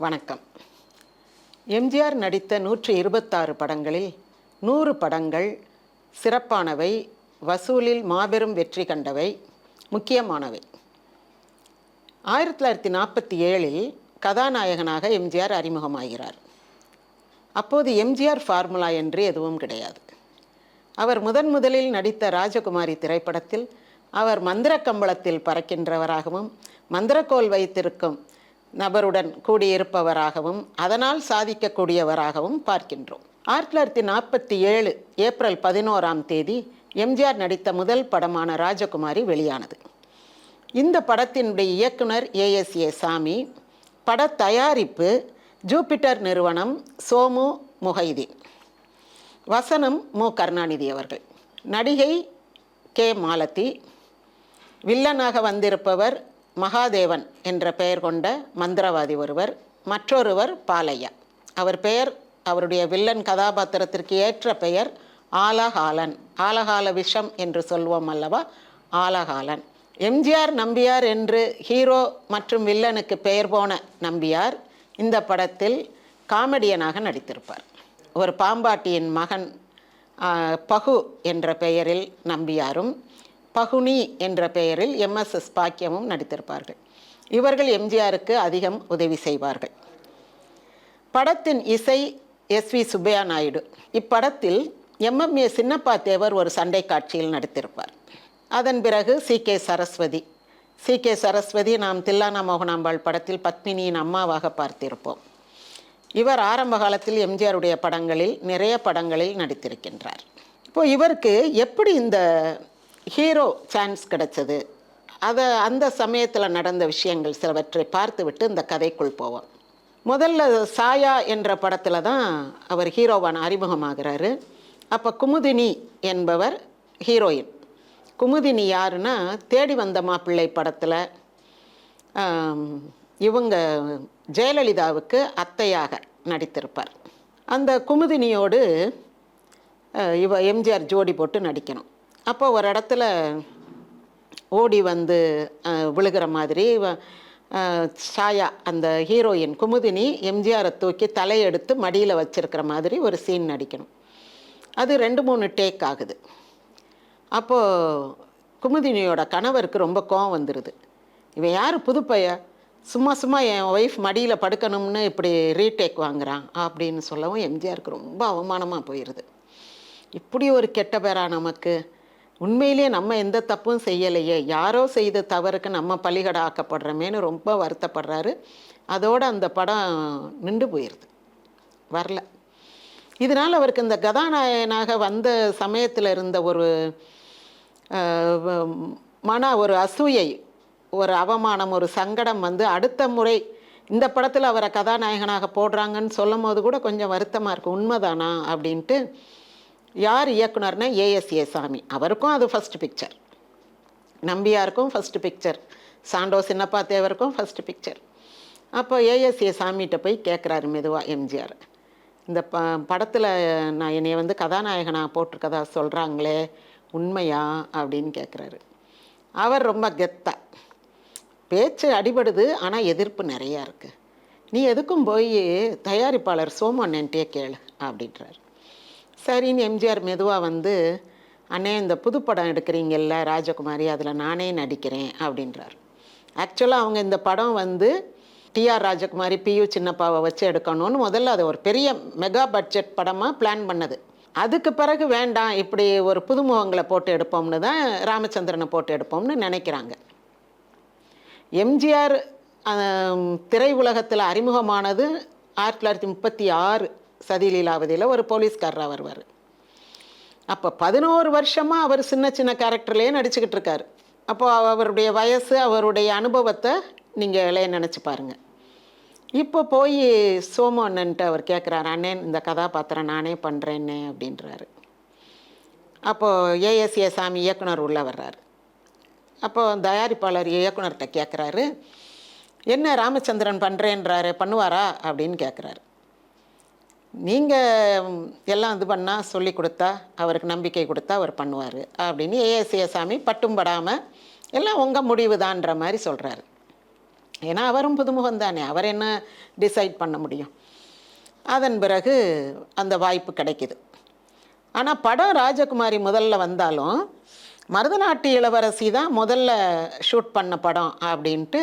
வணக்கம். எம்ஜிஆர் நடித்த 126 படங்களில் 100 படங்கள் சிறப்பானவை, வசூலில் மாபெரும் வெற்றி கண்டவை, முக்கியமானவை. 1947இல் கதாநாயகனாக எம்ஜிஆர் அறிமுகமாகிறார். அப்போது எம்ஜிஆர் ஃபார்முலா என்று எதுவும் கிடையாது. அவர் முதலில் நடித்த ராஜகுமாரி திரைப்படத்தில் அவர் மந்திரக்கம்பளத்தில் பறக்கின்றவராகவும் மந்திரக்கோல் வைத்திருக்கும் நபருடன் கூடியிருப்பவராகவும் அதனால் சாதிக்கக்கூடியவராகவும் பார்க்கின்றோம். 1947 ஏப்ரல் 11 எம்ஜிஆர் நடித்த முதல் படமான ராஜகுமாரி வெளியானது. இந்த படத்தினுடைய இயக்குனர் ஏஎஸ்ஏ சாமி, பட தயாரிப்பு ஜூபிட்டர் நிறுவனம், சோமு முஹைதீன், வசனம் மு கருணாநிதி அவர்கள், நடிகை கே மாலதி, வில்லனாக வந்திருப்பவர் மகாதேவன் என்ற பெயர் கொண்ட மந்திரவாதி ஒருவர், மற்றொருவர் பாலையா. அவர் பெயர், அவருடைய வில்லன் கதாபாத்திரத்திற்கு ஏற்ற பெயர் ஆலகாலன். ஆலகால விஷம் என்று சொல்வோம் அல்லவா, ஆலகாலன். எம்ஜிஆர் நம்பியார் என்று ஹீரோ மற்றும் வில்லனுக்கு பெயர் போன நம்பியார் இந்த படத்தில் காமெடியனாக நடித்திருப்பார். ஒரு பாம்பாட்டியின் மகன் பகு என்ற பெயரில் நம்பியாரும், பகுனி என்ற பெயரில் எம்எஸ்எஸ் பாக்கியமும் நடித்திருப்பார்கள். இவர்கள் எம்ஜிஆருக்கு அதிகம் உதவி செய்வார்கள். படத்தின் இசை எஸ்வி சுப்பையா நாயுடு. இப்படத்தில் எம்எம்ஏ சின்னப்பா தேவர் ஒரு சண்டை காட்சியில் நடித்திருப்பார். அதன் பிறகு சி.கே. சரஸ்வதி நாம் தில்லானா மோகனாம்பாள் படத்தில் பத்மினியின் அம்மாவாக பார்த்திருப்போம். இவர் ஆரம்ப காலத்தில் எம்ஜிஆருடைய படங்களில் நிறைய படங்களில் நடித்திருக்கின்றார். இப்போது இவருக்கு எப்படி இந்த ஹீரோ சான்ஸ் கிடைச்சது, அந்த சமயத்தில் நடந்த விஷயங்கள் சிலவற்றை பார்த்துவிட்டு இந்த கதைக்குள் போவோம். முதல்ல சாயா என்ற படத்தில் தான் அவர் ஹீரோவான அறிமுகமாகிறாரு. அப்போ குமுதினி என்பவர் ஹீரோயின். குமுதினி யாருன்னா, தேடி வந்த மாப்பிள்ளை படத்தில் இவங்க ஜெயலலிதாவுக்கு அத்தையாக நடித்திருப்பார். அந்த குமுதினியோடு எம்ஜிஆர் ஜோடி போட்டு நடிக்கணும். அப்போ ஒரு இடத்துல ஓடி வந்து விழுகிற மாதிரி சாயா அந்த ஹீரோயின் குமுதினி எம்ஜிஆரை தூக்கி தலையெடுத்து மடியில் வச்சிருக்கிற மாதிரி ஒரு சீன் நடிக்கணும். அது 2-3 டேக் ஆகுது. அப்போது குமுதினியோட கணவருக்கு ரொம்ப கோவம் வந்துடுது. இவன் யார் புதுப்பைய, சும்மா என் ஒய்ஃப் மடியில் படுக்கணும்னு இப்படி ரீடேக் வாங்குறான் அப்படின்னு சொல்லவும் எம்ஜிஆருக்கு ரொம்ப அவமானமாக போயிடுது. இப்படி ஒரு கெட்ட பேரா நமக்கு, உண்மையிலேயே நம்ம எந்த தப்பும் செய்யலையே, யாரோ செய்த தவறுக்கு நம்ம பலிகடை ஆக்கப்படுறோமேனு ரொம்ப வருத்தப்படுறாரு. அதோடு அந்த படம் நின்று போயிடுது, வரல. இதனால் அவருக்கு இந்த கதாநாயகனாக வந்த சமயத்தில் இருந்த ஒரு ஒரு அசூயை, ஒரு அவமானம், ஒரு சங்கடம் வந்து அடுத்த முறை இந்த படத்தில் அவரை கதாநாயகனாக போடுறாங்கன்னு சொல்லும் போது கூட கொஞ்சம் வருத்தமாக இருக்குது. உண்மைதானா அப்படின்ட்டு. யார் இயக்குனர்னா ஏஎஸ்ஏ சாமி. அவருக்கும் அது ஃபஸ்ட்டு பிக்சர், நம்பியாருக்கும் ஃபஸ்ட்டு பிக்சர், சாண்டோ சின்னப்பா தேவருக்கும் ஃபஸ்ட்டு பிக்சர். அப்போ ஏஎஸ்ஏ சாமிகிட்ட போய் கேட்குறாரு மெதுவாக எம்ஜிஆர், இந்த படத்தில் நான் என்னை வந்து கதாநாயகனாக போட்டிருக்கதா சொல்கிறாங்களே உண்மையா அப்படின்னு கேட்குறாரு. அவர் ரொம்ப கெத்தா, பேச்சு அடிபடுது ஆனால் எதிர்ப்பு நிறையா இருக்குது, நீ எதுக்கும் போய் தயாரிப்பாளர் சோமு அண்ணன்ட்டே கேளு அப்படின்றார். சரின்னு எம்ஜிஆர் மெதுவாக வந்து, அண்ணே இந்த புது படம் எடுக்கிறீங்கல்ல ராஜகுமாரி, அதில் நானே நடிக்கிறேன் அப்படின்றார். ஆக்சுவலாக அவங்க இந்த படம் வந்து டிஆர் ராஜகுமாரி, பியு சின்னப்பாவை வச்சு எடுக்கணும்னு முதல்ல அது ஒரு பெரிய மெகா பட்ஜெட் படமாக பிளான் பண்ணது. அதுக்கு பிறகு வேண்டாம், இப்படி ஒரு புதுமுகங்களை போட்டு எடுப்போம்னு தான் ராமச்சந்திரனை போட்டு எடுப்போம்னு நினைக்கிறாங்க. எம்ஜிஆர் திரை உலகத்தில் அறிமுகமானது 1936 சதிலீலாவதியில் ஒரு போலீஸ்காரராக வருவார். அப்போ 11 வருஷமாக அவர் சின்ன கேரக்டர்லேயே நடிச்சுக்கிட்டு இருக்கார். அப்போது அவருடைய வயசு, அவருடைய அனுபவத்தை நீங்கள் நினச்சி பாருங்கள். இப்போ போய் சோமு அண்ணன்ட்டு அவர் கேட்குறாரு, அண்ணே இந்த கதாபாத்திரம் நானே பண்ணுறேன்னே அப்படின்றாரு. அப்போது ஏஎஸ்ஏ சாமி இயக்குனர் உள்ளே வர்றாரு. அப்போது தயாரிப்பாளர் இயக்குனர்கிட்ட கேட்குறாரு, என்ன ராமச்சந்திரன் பண்ணுறேன்றாரு, பண்ணுவாரா அப்படின்னு கேட்குறாரு. நீங்கள் எல்லாம் இது பண்ணால் சொல்லி கொடுத்தா, அவருக்கு நம்பிக்கை கொடுத்தா அவர் பண்ணுவார் அப்படின்னு ஏஎஸ்ஏ சாமி பட்டும் படாமல் எல்லாம் உங்கள் முடிவு தான்ற மாதிரி சொல்கிறாரு. ஏன்னா அவரும் புதுமுகம் தானே, அவர் என்ன டிசைட் பண்ண முடியும். அதன் பிறகு அந்த வாய்ப்பு கிடைக்கிது. ஆனால் படம் ராஜகுமாரி முதல்ல வந்தாலும் மருதநாட்டு இளவரசி தான் முதல்ல ஷூட் பண்ண படம் அப்படின்ட்டு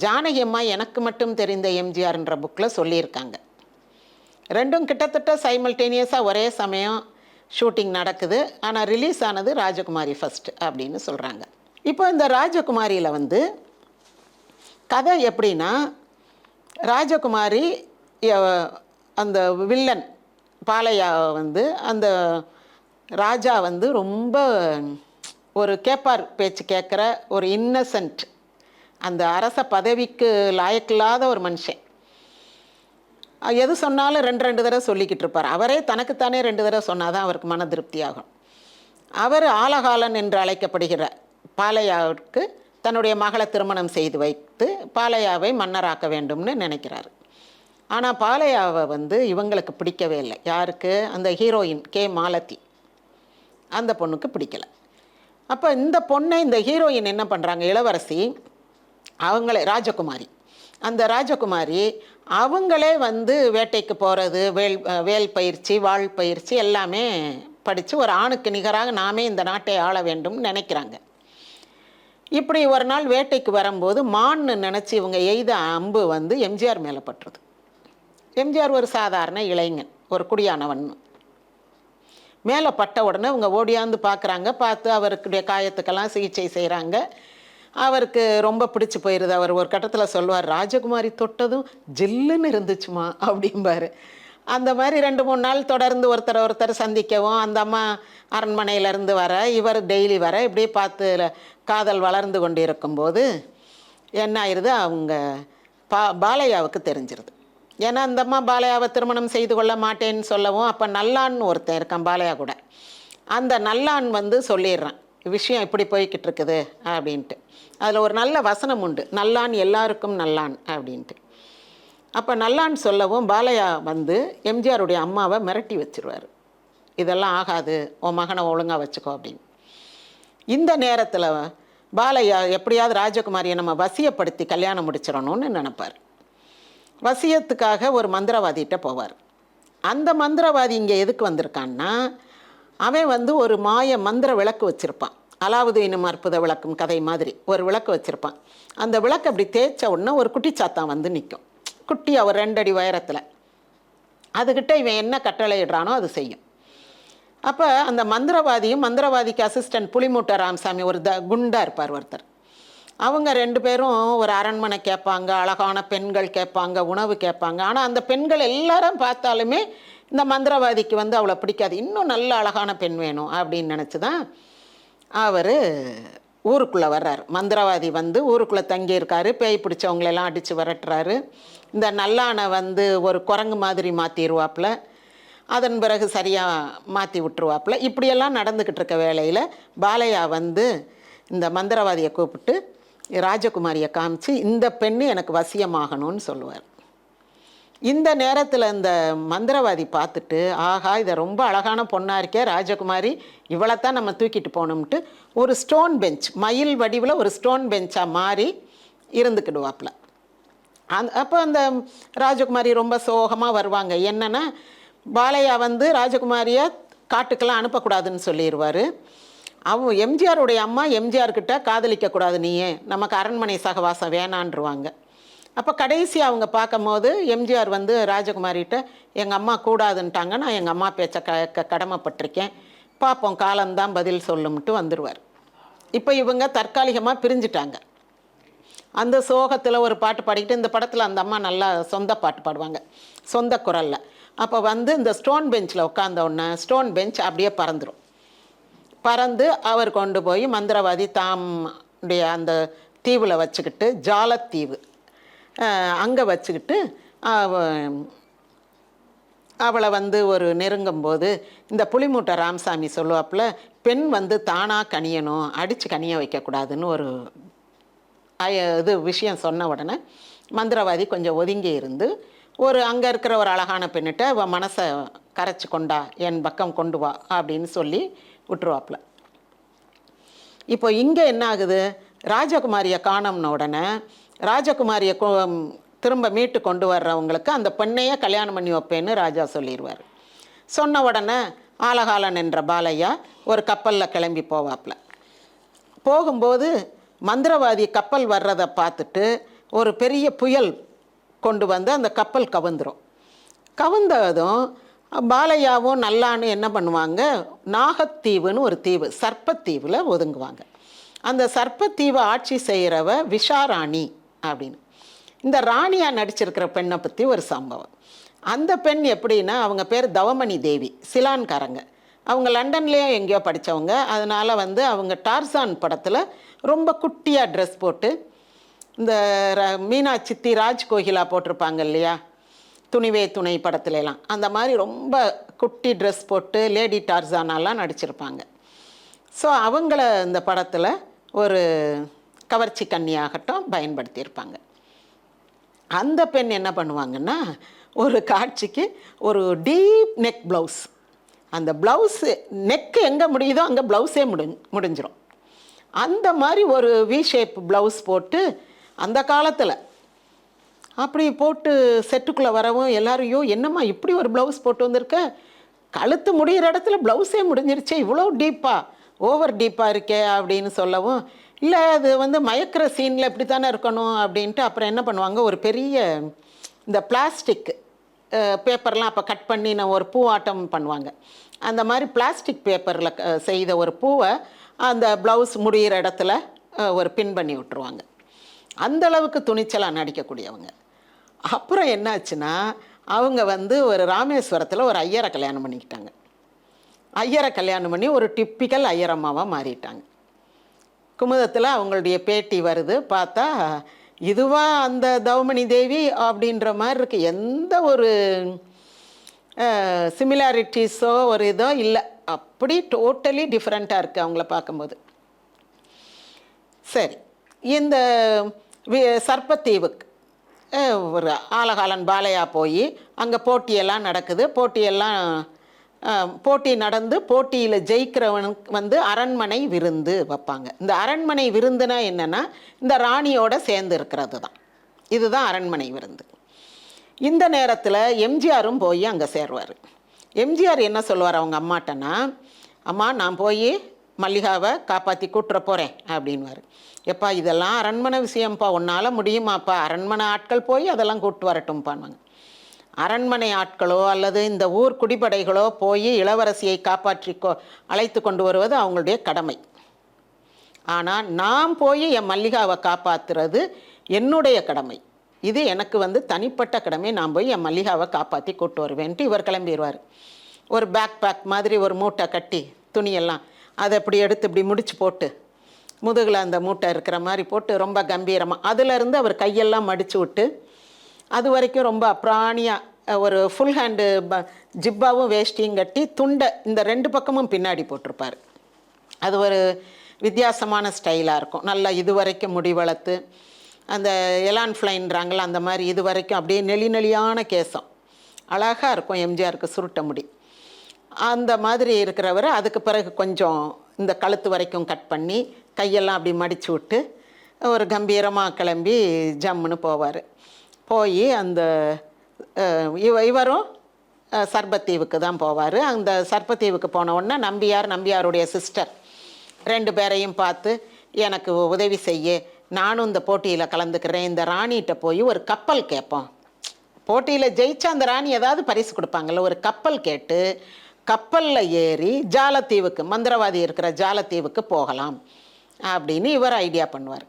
ஜானகி அம்மா எனக்கு மட்டும் தெரிந்த எம்ஜிஆர்ன்ற புக்கில் சொல்லியிருக்காங்க. ரெண்டும் கிட்டத்தட்ட சைமல்டேனியஸாக ஒரே சமயம் ஷூட்டிங் நடக்குது. ஆனால் ரிலீஸ் ஆனது ராஜகுமாரி ஃபஸ்ட்டு அப்படின்னு சொல்கிறாங்க. இப்போ இந்த ராஜகுமாரியில் வந்து கதை எப்படின்னா, ராஜகுமாரி அந்த வில்லன் பாலையா வந்து அந்த ராஜா வந்து ரொம்ப ஒரு கேட்பார் பேச்சு கேட்குற ஒரு இன்னசென்ட், அந்த அரச பதவிக்கு லாயக்கில்லாத ஒரு மனுஷன். எது சொன்னாலும் ரெண்டு தடவை சொல்லிக்கிட்டு இருப்பார். அவரே தனக்குத்தானே 2 தடவை சொன்னால் தான் அவருக்கு மன திருப்தி ஆகும். அவர் ஆலகாலன் என்று அழைக்கப்படுகிற பாலையாவிற்கு தன்னுடைய மகளை திருமணம் செய்து வைத்து பாலையாவை மன்னராக்க வேண்டும்னு நினைக்கிறார். ஆனால் பாலையாவை வந்து இவங்களுக்கு பிடிக்கவே இல்லை. யாருக்கு? அந்த ஹீரோயின் கே மாலதி, அந்த பொண்ணுக்கு பிடிக்கலை. அப்போ இந்த பொண்ணை இந்த ஹீரோயின் என்ன பண்ணுறாங்க, இளவரசி அவங்களே ராஜகுமாரி, அந்த ராஜகுமாரி அவங்களே வந்து வேட்டைக்கு போகிறது, வேல் பயிற்சி, வாழ் பயிற்சி எல்லாமே படித்து ஒரு ஆணுக்கு நிகராக நாமே இந்த நாட்டை ஆள வேண்டும்னு நினைக்கிறாங்க. இப்படி ஒரு நாள் வேட்டைக்கு வரும்போது மான்னு நினச்சி இவங்க எய்த அம்பு வந்து எம்ஜிஆர் மேலே பட்டுருது. எம்ஜிஆர் ஒரு சாதாரண இளைஞன், ஒரு குடியானவன். மேலே பட்ட உடனே இவங்க ஓடியாந்து பார்க்குறாங்க. பார்த்து அவருக்குடைய காயத்துக்கெல்லாம் சிகிச்சை செய்கிறாங்க. அவருக்கு ரொம்ப பிடிச்சி போயிடுது. அவர் ஒரு கட்டத்தில் சொல்லுவார், ராஜகுமாரி தொட்டதும் ஜில்லுன்னு இருந்துச்சுமா அப்படிம்பார். அந்த மாதிரி 2-3 நாள் தொடர்ந்து ஒருத்தர் சந்திக்கவும், அந்த அம்மா அரண்மனையிலேருந்து வர, இவர் டெய்லி வர, இப்படியே பார்த்து காதல் வளர்ந்து கொண்டு இருக்கும்போது என்ன ஆயிடுது, அவங்க பாலையாவுக்கு தெரிஞ்சிருது. ஏன்னா அந்த அம்மா பாலையாவை திருமணம் செய்து கொள்ள மாட்டேன்னு சொல்லவும், அப்போ நல்லான்னு ஒருத்தன் இருக்கான் பாலையா கூட, அந்த நல்லான் வந்து சொல்லிடுறான் விஷயம் இப்படி போய்கிட்டு இருக்குது அப்படின்ட்டு. அதில் ஒரு நல்ல வசனம் உண்டு, நல்லான் எல்லாருக்கும் நல்லான் அப்படின்ட்டு. அப்போ நல்லான்னு சொல்லவும் பாலையா வந்து எம்ஜிஆருடைய அம்மாவை மிரட்டி வச்சிருவார், இதெல்லாம் ஆகாது, உன் மகனை ஒழுங்காக வச்சுக்கோ அப்படின்னு. இந்த நேரத்தில் பாலையா எப்படியாவது ராஜகுமாரியை நம்ம வசியப்படுத்தி கல்யாணம் முடிச்சிடணும்னு நினைப்பார். வசியத்துக்காக ஒரு மந்திரவாதிகிட்ட போவார். அந்த மந்திரவாதி இங்கே எதுக்கு வந்திருக்கான்னா, அவன் வந்து ஒரு மாய மந்திர விளக்கு வச்சுருப்பான். அலாவுதீனும் அற்புத விளக்கும் கதை மாதிரி ஒரு விளக்கு வச்சுருப்பான். அந்த விளக்கு அப்படி தேய்ச்ச உடனே ஒரு குட்டிச்சாத்தான் வந்து நிற்கும். குட்டி அவர் 2 அடி உயரத்தில். அதுக்கிட்ட இவன் என்ன கட்டளையிடுறானோ அது செய்யும். அப்போ அந்த மந்திரவாதியும் மந்திரவாதிக்கு அசிஸ்டன்ட் புலிமூட்டை ராமசாமி ஒரு குண்டா இருப்பார் ஒருத்தர். அவங்க 2 பேரும் ஒரு அரண்மனை கேட்பாங்க, அழகான பெண்கள் கேட்பாங்க, உணவு கேட்பாங்க. ஆனால் அந்த பெண்கள் எல்லாரும் பார்த்தாலுமே இந்த மந்திரவாதிக்கு வந்து அவளை பிடிக்காது, இன்னும் நல்ல அழகான பெண் வேணும் அப்படின்னு நினச்சி தான் அவர் ஊருக்குள்ளே வர்றார். மந்திரவாதி வந்து ஊருக்குள்ளே தங்கியிருக்காரு, பேய் பிடிச்சவங்களெல்லாம் அடித்து விரட்டுறாரு. இந்த நல்லானை வந்து ஒரு குரங்கு மாதிரி மாற்றிடுவாப்புல, அதன் பிறகு சரியாக மாற்றி விட்டுருவாப்புல. இப்படியெல்லாம் நடந்துக்கிட்டு இருக்க வேளையில் பாலையா வந்து இந்த மந்திரவாதியை கூப்பிட்டு ராஜகுமாரியை காமிச்சு, இந்த பெண்ணு எனக்கு வசியமாகணும்னு சொல்லுவார். இந்த நேரத்தில் இந்த மந்திரவாதி பார்த்துட்டு, ஆஹா இதை ரொம்ப அழகான பொண்ணாக இருக்கே ராஜகுமாரி, இவளைத்தான் நம்ம தூக்கிட்டு போகணும்ட்டு ஒரு ஸ்டோன் பெஞ்ச், மயில் வடிவில் ஒரு ஸ்டோன் பெஞ்சாக மாறி இருந்துக்கிடுவாப்புல. அப்போ அந்த ராஜகுமாரி ரொம்ப சோகமாக வருவாங்க. என்னென்னா, பாலையா வந்து ராஜகுமாரியை காட்டுக்கெல்லாம் அனுப்பக்கூடாதுன்னு சொல்லிடுவார். அவன் எம்ஜிஆருடைய அம்மா எம்ஜிஆர்கிட்ட காதலிக்கக்கூடாது, நீயே நமக்கு அரண்மனை சகவாசம் வேணான்ருவாங்க. அப்போ கடைசி அவங்க பார்க்கும் போது எம்ஜிஆர் வந்து ராஜகுமாரிகிட்ட, எங்கள் அம்மா கூடாதுன்ட்டாங்க, நான் எங்கள் அம்மா பேச்சை கடமைப்பட்டிருக்கேன், பார்ப்போம் காலம்தான் பதில் சொல்லும்ட்டு வந்துடுவார். இப்போ இவங்க தற்காலிகமாக பிரிஞ்சிட்டாங்க. அந்த சோகத்தில் ஒரு பாட்டு பாடிக்கிட்டு, இந்த படத்தில் அந்த அம்மா நல்லா சொந்த பாட்டு பாடுவாங்க சொந்த குரலில். அப்போ வந்து இந்த ஸ்டோன் பெஞ்சில் உட்காந்த உடனே ஸ்டோன் பெஞ்ச் அப்படியே பறந்துடும். பறந்து அவர் கொண்டு போய் மந்திரவாதி தாமுடைய அந்த தீவில் வச்சுக்கிட்டு, ஜாலத்தீவு அங்கே வச்சுக்கிட்டு அவளை வந்து ஒரு நெருங்கும்போது இந்த புலிமூட்டை ராமசாமி சொல்லுவாப்புல, பெண் வந்து தானாக கனியணும், அடித்து கனிய வைக்கக்கூடாதுன்னு ஒரு இது விஷயம் சொன்ன உடனே மந்திரவாதி கொஞ்சம் ஒதுங்கி இருந்து ஒரு அங்கே இருக்கிற ஒரு அழகான பெண்ணிட்ட அவள் மனசை கரைச்சி கொண்டா, என் பக்கம் கொண்டு வா அப்படின்னு சொல்லி விட்டுருவாப்புல. இப்போ இங்கே என்ன ஆகுது, ராஜகுமாரியை காணோம்ன உடனே ராஜகுமாரியை திரும்ப மீட்டு கொண்டு வர்றவங்களுக்கு அந்த பெண்ணையே கல்யாணம் பண்ணி வைப்பேன்னு ராஜா சொல்லிடுவார். சொன்ன உடனே ஆலகாலன் என்ற பாலையா ஒரு கப்பலில் கிளம்பி போவாப்புல. போகும்போது மந்திரவாதி கப்பல் வர்றதை பார்த்துட்டு ஒரு பெரிய புயல் கொண்டு வந்து அந்த கப்பல் கவுந்துடும். கவுந்ததும் பாலையாவும் நல்லான்னு என்ன பண்ணுவாங்க, நாகத்தீவுன்னு ஒரு தீவு, சர்ப்பத்தீவில் ஒதுங்குவாங்க. அந்த சர்ப்பத்தீவை ஆட்சி செய்கிறவ விஷாராணி அப்படின்னு. இந்த ராணியாக நடிச்சிருக்கிற பெண்ணை பற்றி ஒரு சம்பவம். அந்த பெண் எப்படின்னா, அவங்க பேர் தவமணி தேவி, சிலான்காரங்க. அவங்க லண்டன்லேயும் எங்கேயோ படித்தவங்க. அதனால் வந்து அவங்க டார்சான் படத்தில் ரொம்ப குட்டியாக ட்ரெஸ் போட்டு, இந்த மீனா சித்தி ராஜ் கோகிலா போட்டிருப்பாங்க இல்லையா, துணிவே துணை படத்துலலாம், அந்த மாதிரி ரொம்ப குட்டி ட்ரெஸ் போட்டு லேடி டார்சானாலாம் நடிச்சிருப்பாங்க. ஸோ அவங்கள இந்த படத்தில் ஒரு கவர்ச்சி கன்னியாகட்டும் பயன்படுத்தியிருப்பாங்க. அந்த பெண் என்ன பண்ணுவாங்கன்னா, ஒரு காட்சிக்கு ஒரு டீப் நெக் ப்ளவுஸ், அந்த ப்ளவுஸு நெக்கு எங்கே முடியுதோ அங்கே ப்ளவுஸே முடிஞ்சிடும். அந்த மாதிரி ஒரு வி ஷேப் ப்ளவுஸ் போட்டு, அந்த காலத்தில் அப்படி போட்டு செட்டுக்குள்ளே வரவும் எல்லாரையும், என்னம்மா இப்படி ஒரு ப்ளவுஸ் போட்டு வந்திருக்க, கழுத்து முடிகிற இடத்துல ப்ளவுஸே முடிஞ்சிருச்சே, இவ்வளோ டீப்பாக, ஓவர் டீப்பாக இருக்கே அப்படின்னு சொல்லவும், இல்லை அது வந்து மயக்கிற சீனில் இப்படி தானே இருக்கணும் அப்படின்ட்டு அப்புறம் என்ன பண்ணுவாங்க, ஒரு பெரிய இந்த பிளாஸ்டிக் பேப்பர்லாம் அப்போ கட் பண்ணி நான் ஒரு பூ ஆட்டம் பண்ணுவாங்க, அந்த மாதிரி பிளாஸ்டிக் பேப்பரில் செய்த ஒரு பூவை அந்த ப்ளவுஸ் முடிகிற இடத்துல ஒரு பின் பண்ணி விட்டுருவாங்க. அந்தளவுக்கு துணிச்சலாக நடிக்கக்கூடியவங்க. அப்புறம் என்னாச்சுன்னா, அவங்க வந்து ஒரு ராமேஸ்வரத்தில் ஒரு ஐயரை கல்யாணம் பண்ணிக்கிட்டாங்க. ஐயரை கல்யாணம் பண்ணி ஒரு டிப்பிக்கல் ஐயரம்மாவாக மாறிட்டாங்க. குமுதத்தில் அவங்களுடைய பேட்டி வருது, பார்த்தா இதுவா அந்த தவமணி தேவி அப்படின்ற மாதிரி இருக்குது. எந்த ஒரு சிமிலாரிட்டிஸோ ஒரு இதோ இல்லை, அப்படி டோட்டலி டிஃப்ரெண்ட்டாக இருக்குது அவங்கள பார்க்கும்போது. சரி, இந்த சர்ப்பத்தீவுக்கு ஒரு ஆலகாலன் பாலையா போய் அங்கே போட்டியெல்லாம் நடக்குது. போட்டி நடந்து போட்டியில் ஜெயிக்கிறவனுக்கு வந்து அரண்மனை விருந்து வைப்பாங்க. இந்த அரண்மனை விருந்துனா என்னென்னா, இந்த ராணியோட சேர்ந்து இருக்கிறது தான், இதுதான் அரண்மனை விருந்து. இந்த நேரத்தில் எம்ஜிஆரும் போய் அங்கே சேருவார். எம்ஜிஆர் என்ன சொல்லுவார் அவங்க அம்மாட்டனா, அம்மா நான் போய் மல்லிகாவை காப்பாற்றி கூட்டுற போகிறேன் அப்படின்வார். எப்பா இதெல்லாம் அரண்மனை விஷயம்ப்பா, உன்னால் முடியுமாப்பா, அரண்மனை ஆட்கள் போய் அதெல்லாம் கூட்டு வரட்டும்ப்பாங்க. அரண்மனை ஆட்களோ அல்லது இந்த ஊர் குடிப்படைகளோ போய் இளவரசியை காப்பாற்றி அழைத்து கொண்டு வருவது அவங்களுடைய கடமை. ஆனால் நான் போய் என் மல்லிகாவை காப்பாற்றுறது என்னுடைய கடமை, இது எனக்கு வந்து தனிப்பட்ட கடமை, நான் போய் என் மல்லிகாவை காப்பாற்றி கூட்டு வருவேன்ட்டு இவர் கிளம்பிடுவார். ஒரு பேக் மாதிரி ஒரு மூட்டை கட்டி துணியெல்லாம் அதை இப்படி எடுத்து இப்படி முடிச்சு போட்டு முதுகில் அந்த மூட்டை இருக்கிற மாதிரி போட்டு ரொம்ப கம்பீரமாக, அதிலேருந்து அவர் கையெல்லாம் மடித்து விட்டு அது வரைக்கும் ரொம்ப அப்ராணியாக ஒரு ஃபுல் ஹேண்டு ஜிப்பாவும் வேஷ்டியும் கட்டி துண்டை இந்த 2 பக்கமும் பின்னாடி போட்டிருப்பார். அது ஒரு வித்தியாசமான ஸ்டைலாக இருக்கும். நல்லா இது வரைக்கும் முடி வளர்த்து, அந்த எலான் ஃப்ளைன்றாங்கள அந்த மாதிரி இது வரைக்கும் அப்படியே நெளியான கேசம் அழகாக இருக்கும் எம்ஜிஆருக்கு, சுருட்ட முடி. அந்த மாதிரி இருக்கிறவர் அதுக்கு பிறகு கொஞ்சம் இந்த கழுத்து வரைக்கும் கட் பண்ணி கையெல்லாம் அப்படி மடித்து விட்டு ஒரு கம்பீரமாக கிளம்பி ஜம்முன்னு போவார். போய் அந்த இவரும் சர்ப்பத்தீவுக்கு தான் போவார். அந்த சர்ப்பத்தீவுக்கு போன உடனே நம்பியாருடைய சிஸ்டர் 2 பேரையும் பார்த்து, எனக்கு உதவி செய்ய, நானும் இந்த போட்டியில் கலந்துக்கிறேன், இந்த ராணிகிட்ட போய் ஒரு கப்பல் கேட்போம், போட்டியில் ஜெயிச்சா அந்த ராணி ஏதாவது பரிசு கொடுப்பாங்கள்ல, ஒரு கப்பல் கேட்டு கப்பலில் ஏறி ஜாலத்தீவுக்கு, மந்திரவாதி இருக்கிற ஜாலத்தீவுக்கு போகலாம் அப்படின்னு இவர் ஐடியா பண்ணுவார்.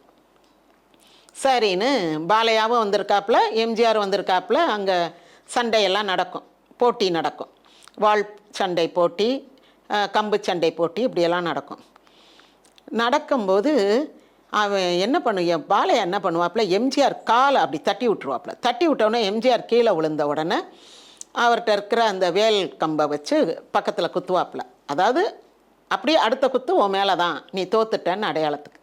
சரின்னு பாலையாவும் வந்திருக்காப்புல, எம்ஜிஆர் வந்திருக்காப்புல. அங்கே சண்டையெல்லாம் நடக்கும், போட்டி நடக்கும், வாள் சண்டை போட்டி, கம்பு சண்டை போட்டி, இப்படியெல்லாம் நடக்கும். நடக்கும்போது அவன் என்ன பாலையா என்ன பண்ணுவாப்புல, எம்ஜிஆர் காலை அப்படி தட்டி விட்டுருவாப்புல. தட்டி விட்டோடனே எம்ஜிஆர் கீழே விழுந்த உடனே அவர்கிட்ட இருக்கிற அந்த வேல் கம்பை வச்சு பக்கத்தில் குத்துவாப்புல. அதாவது அப்படியே அடுத்த குத்து உன் மேலே தான், நீ தோத்துட்டேன்னு அடையாளத்துக்கு.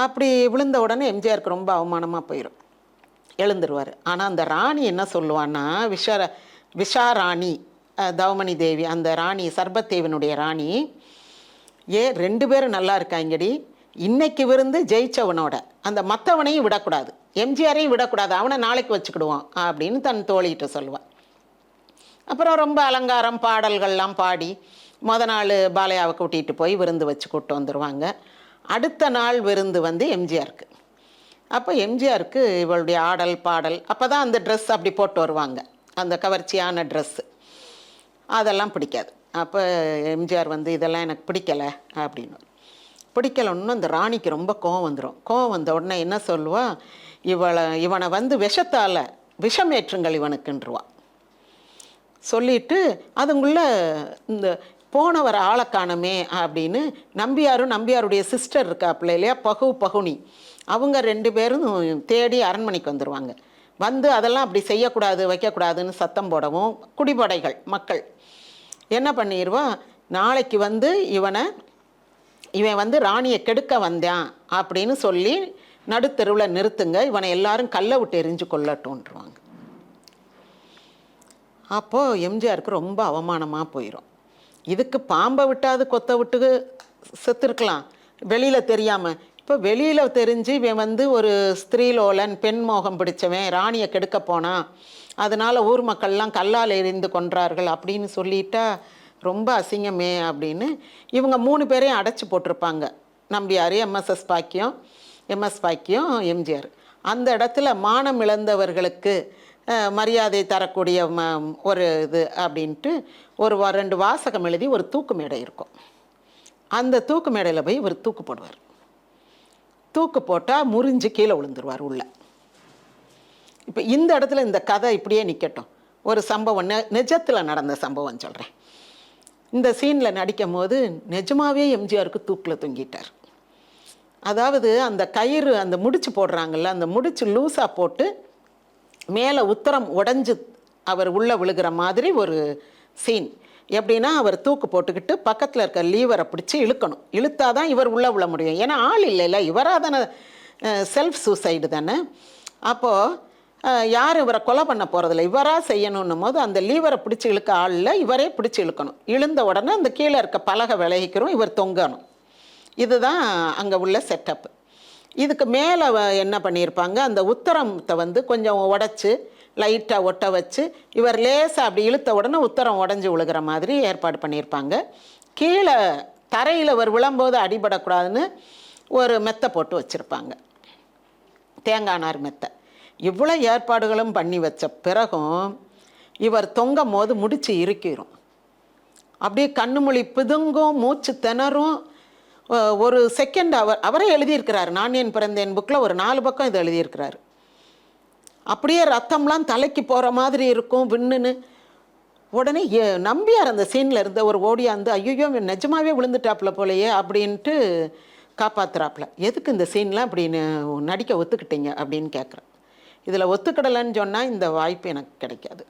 அப்படி விழுந்த உடனே எம்ஜிஆருக்கு ரொம்ப அவமானமாக போயிடும், எழுந்துருவார். ஆனால் அந்த ராணி என்ன சொல்லுவான்னா, விஷாராணி தவமணி தேவி, அந்த ராணி சர்ப்பத்தேவனுடைய ராணி, 2 பேரும் நல்லா இருக்காங்கடி, இன்னைக்கு விருந்து ஜெயிச்சவனோட அந்த மற்றவனையும் விடக்கூடாது, எம்ஜிஆரையும் விடக்கூடாது, அவனை நாளைக்கு வச்சுக்கிடுவோம் அப்படின்னு தன் தோழிகிட்ட சொல்லுவாள். அப்புறம் ரொம்ப அலங்காரம் பாடல்கள்லாம் பாடி நாள் பாலையாவை கூட்டிகிட்டு போய் விருந்து வச்சு கூப்பிட்டு வந்துடுவாங்க. அடுத்த நாள் விருந்து வந்து எம்ஜிஆருக்கு. அப்போ எம்ஜிஆருக்கு இவளுடைய ஆடல் பாடல், அப்போ தான் அந்த ட்ரெஸ் அப்படி போட்டு வருவாங்க, அந்த கவர்ச்சியான ட்ரெஸ்ஸு, அதெல்லாம் பிடிக்காது. அப்போ எம்ஜிஆர் வந்து இதெல்லாம் எனக்கு பிடிக்கலை அப்படின்னு. பிடிக்கலன்னு அந்த ராணிக்கு ரொம்ப கோவம் வந்துடும். கோவம் வந்த உடனே என்ன சொல்லுவா, இவனை வந்து விஷத்தால் விஷமேற்றுங்கள் இவனுக்குன்றுவா. சொல்லிட்டு அதுங்குள்ள இந்த போனவர் ஆளை காணமே அப்படின்னு நம்பியாருடைய சிஸ்டர் இருக்காப்புல இல்லையா, பகுனி, அவங்க 2 பேரும் தேடி அரண்மனைக்கு வந்துடுவாங்க. வந்து அதெல்லாம் அப்படி செய்யக்கூடாது வைக்கக்கூடாதுன்னு சத்தம் போடவும் குடிபடைகள் மக்கள் என்ன பண்ணிடுவா, நாளைக்கு வந்து இவன் வந்து ராணியை கெடுக்க வந்தான் அப்படின்னு சொல்லி நடுத்தெருவில் நிறுத்துங்க, இவனை எல்லாரும் கல்லை விட்டு எரிஞ்சு கொள்ளட்டும்ன்றுவாங்க. அப்போது எம்ஜிஆருக்கு ரொம்ப அவமானமாக போயிடும். இதுக்கு பாம்பை விட்டாது கொத்த விட்டு செத்துருக்கலாம் வெளியில் தெரியாமல். இப்போ வெளியில் தெரிஞ்சு இவன் வந்து ஒரு ஸ்திரீலோலன், பெண் மோகம் பிடிச்சவன், ராணியை கெடுக்க போனான், அதனால் ஊர் மக்கள்லாம் கல்லால் எறிந்து கொன்றார்கள் அப்படின்னு சொல்லிட்டா ரொம்ப அசிங்கமே அப்படின்னு இவங்க 3 பேரையும் அடைச்சி போட்டிருப்பாங்க. நம்பியார், எம்எஸ் பாக்கியம், எம்ஜிஆர். அந்த இடத்துல மானம் இழந்தவர்களுக்கு மரியாதை தரக்கூடிய ஒரு இது அப்படின்ட்டு ஒரு 2 வாசகம் எழுதி ஒரு தூக்கு மேடை இருக்கும். அந்த தூக்கு மேடையில் போய் இவர் தூக்கு போடுவார். தூக்கு போட்டால் முறிஞ்சு கீழே விழுந்துருவார் உள்ள. இப்போ இந்த இடத்துல இந்த கதை இப்படியே நிற்கட்டும். ஒரு சம்பவம் நிஜத்தில் நடந்த சம்பவம் சொல்கிறேன். இந்த சீனில் நடிக்கும் போது நிஜமாகவே எம்ஜிஆருக்கு தூக்கில் தொங்கிட்டார். அதாவது அந்த கயிறு, அந்த முடிச்சு போடுறாங்கல்ல, அந்த முடிச்சு லூஸாக போட்டு மேலே உத்தரம் உடஞ்சி அவர் உள்ளே விழுகிற மாதிரி ஒரு சீன். எப்படின்னா அவர் தூக்கு போட்டுக்கிட்டு பக்கத்தில் இருக்க லீவரை பிடிச்சி இழுக்கணும். இழுத்தா தான் இவர் உள்ளே விழ முடியும். ஏன்னா ஆள் இல்லைல்ல, இவராக தானே செல்ஃப் சூசைடு தானே. அப்போது யாரும் இவரை கொலை பண்ண போகிறதில்ல, இவராக செய்யணுன்னும் போது அந்த லீவரை பிடிச்சி இழுக்க ஆளில் இவரே பிடிச்சி இழுக்கணும். இழுந்த உடனே அந்த கீழே இருக்க பலகை விலகிக்கிறோம், இவர் தொங்கணும். இதுதான் அங்கே உள்ள செட்டப்பு. இதுக்கு மேலே என்ன பண்ணியிருப்பாங்க, அந்த உத்தரத்தை வந்து கொஞ்சம் உடச்சி லைட்டாக ஒட்ட வச்சு இவர் லேசாக அப்படி இழுத்த உடனே உத்தரம் உடஞ்சி விழுகிற மாதிரி ஏற்பாடு பண்ணியிருப்பாங்க. கீழே தரையில் இவர் விழும்போது அடிபடக்கூடாதுன்னு ஒரு மெத்தை போட்டு வச்சுருப்பாங்க, தேங்காய் நார் மெத்தை. இவ்வளோ ஏற்பாடுகளும் பண்ணி வச்ச பிறகும் இவர் தொங்கும் போது முடிச்சு இறுக்கிடும். அப்படியே கண்ணு மொழி பிதுங்கும், மூச்சு திணறும். ஒரு செகண்ட் அவரே எழுதியிருக்கிறார், நான் என் பிறந்தேன் புக்கில் ஒரு 4 பக்கம் இதை எழுதியிருக்கிறார். அப்படியே ரத்தம்லாம் தலைக்கு போகிற மாதிரி இருக்கும் விண்ணுன்னு. உடனே நம்பியார் அந்த சீனில் இருந்த ஒரு ஓடியாந்து, ஐயோ நிஜமாகவே விழுந்துட்டாப்புல போலையே அப்படின்ட்டு காப்பாற்றுறாப்புல. எதுக்கு இந்த சீன்லாம் அப்படின்னு நடிக்க ஒத்துக்கிட்டீங்க அப்படின்னு கேட்குறேன். இதில் ஒத்துக்கிடலைன்னு சொன்னால் இந்த வாய்ப்பு எனக்கு கிடைக்காது,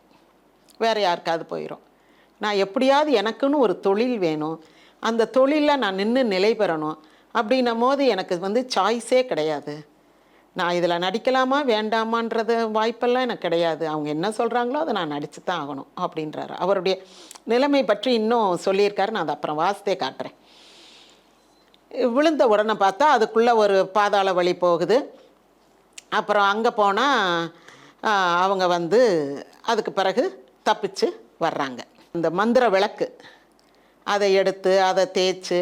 வேறு யாருக்காவது போயிடும். நான் எப்படியாவது எனக்குன்னு ஒரு தொழில் வேணும், அந்த தொழிலில் நான் நின்று நிலை பெறணும் அப்படின்னும் போது எனக்கு வந்து சாய்ஸே கிடையாது. நான் இதில் நடிக்கலாமா வேண்டாமான்றது வாய்ப்பெல்லாம் எனக்கு கிடையாது. அவங்க என்ன சொல்கிறாங்களோ அதை நான் நடித்து தான் ஆகணும் அப்படின்றாரு. அவருடைய நிலைமை பற்றி இன்னும் சொல்லியிருக்காரு, நான் அதை அப்புறம் வாசித்தே காட்டுறேன். விழுந்த உடனே பார்த்தா அதுக்குள்ளே ஒரு பாதாள வழி போகுது. அப்புறம் அங்கே போனால் அவங்க வந்து அதுக்கு பிறகு தப்பிச்சு வர்றாங்க. இந்த மந்திர விளக்கு அதை எடுத்து அதை தேய்ச்சி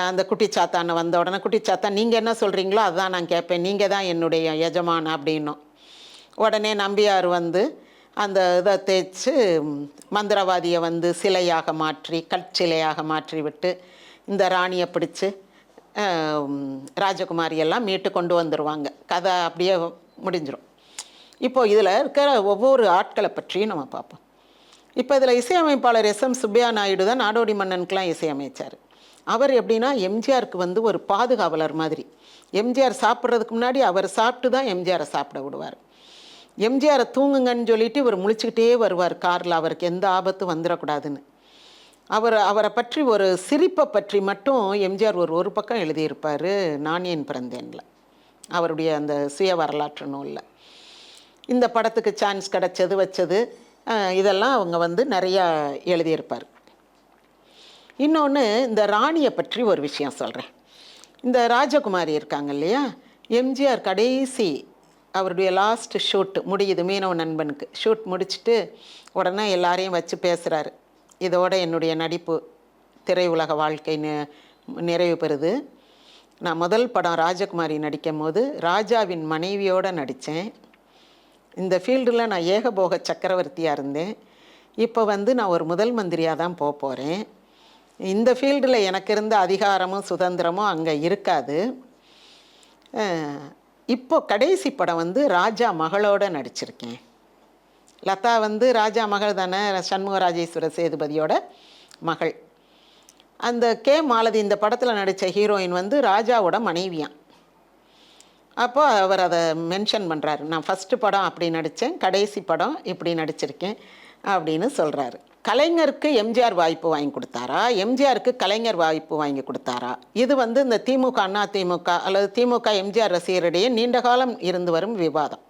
அந்த குட்டிச்சாத்தானை வந்த உடனே, குட்டிச்சாத்தான் நீங்கள் என்ன சொல்கிறீங்களோ அதுதான் நான் கேட்பேன், நீங்கள் தான் என்னுடைய எஜமான் அப்படின்னும். உடனே நம்பியார் வந்து அந்த இதை தேய்ச்சி மந்திரவாதியை வந்து சிலையாக மாற்றி, கற்சிலையாக மாற்றி விட்டு இந்த ராணியை பிடிச்சி ராஜகுமாரியெல்லாம் மீட்டு கொண்டு வந்துடுவாங்க. கதை அப்படியே முடிஞ்சிடும். இப்போது இதில் இருக்கிற ஒவ்வொரு ஆட்களை பற்றியும் நம்ம பார்ப்போம். இப்போ இதில் இசையமைப்பாளர் எஸ்.எம். சுப்பையா நாயுடு தான் நாடோடி மன்னனுக்கெலாம் இசையமைச்சார். அவர் எப்படின்னா எம்ஜிஆருக்கு வந்து ஒரு பாதுகாவலர் மாதிரி. எம்ஜிஆர் சாப்பிட்றதுக்கு முன்னாடி அவர் சாப்பிட்டு தான் எம்ஜிஆரை சாப்பிட விடுவார். எம்ஜிஆரை தூங்குங்கன்னு சொல்லிட்டு இவர் முழிச்சுக்கிட்டே வருவார் காரில், அவருக்கு எந்த ஆபத்து வந்துடக்கூடாதுன்னு. அவரை பற்றி ஒரு சிரிப்பை பற்றி மட்டும் எம்ஜிஆர் ஒரு பக்கம் எழுதியிருப்பார் நான் என் பிறந்தேனில், அவருடைய அந்த சுய வரலாற்று நூலில். இந்த படத்துக்கு சான்ஸ் கிடச்சது வச்சது இதெல்லாம் அவங்க வந்து நிறையா எழுதியிருப்பார். இன்னொன்று, இந்த ராணியை பற்றி ஒரு விஷயம் சொல்கிறேன். இந்த ராஜகுமாரி இருக்காங்க இல்லையா, எம்ஜிஆர் கடைசி அவருடைய லாஸ்ட் ஷூட் முடியுது, மீனவ நண்பனுக்கு ஷூட் முடிச்சுட்டு உடனே எல்லாரையும் வச்சு பேசுகிறாரு. இதோட என்னுடைய நடிப்பு திரையுலக வாழ்க்கை நிறைவு பெறுது. நான் முதல் படம் ராஜகுமாரி நடிக்கும் போது ராஜாவின் மனைவியோடு நடித்தேன். இந்த ஃபீல்டில் நான் ஏகபோக சக்கரவர்த்தியாக இருந்தேன். இப்போ நான் ஒரு முதல் மந்திரியாக தான் போகிறேன். இந்த ஃபீல்டில் எனக்கு இருந்த அதிகாரமும் சுதந்திரமும் அங்கே இருக்காது. இப்போ கடைசி படம் ராஜா மகளோடு நடிச்சிருக்கேன். லதா ராஜா மகள் தானே, சண்முகராஜேஸ்வர சேதுபதியோட மகள். அந்த கே மாலதி இந்த படத்தில் நடித்த ஹீரோயின் ராஜாவோட மனைவியான். அப்போ அவர் அதை மென்ஷன் பண்ணுறாரு, நான் ஃபஸ்ட்டு படம் அப்படி நடித்தேன், கடைசி படம் இப்படி நடிச்சிருக்கேன் அப்படின்னு சொல்கிறாரு. கலைஞருக்கு எம்ஜிஆர் வாய்ப்பு வாங்கி கொடுத்தாரா, எம்ஜிஆருக்கு கலைஞர் வாய்ப்பு வாங்கி கொடுத்தாரா? இது இந்த திமுக அண்ணா திமுக அல்லது திமுக எம்ஜிஆர் ரசிகரிடையே நீண்ட காலம் இருந்து வரும் விவாதம்.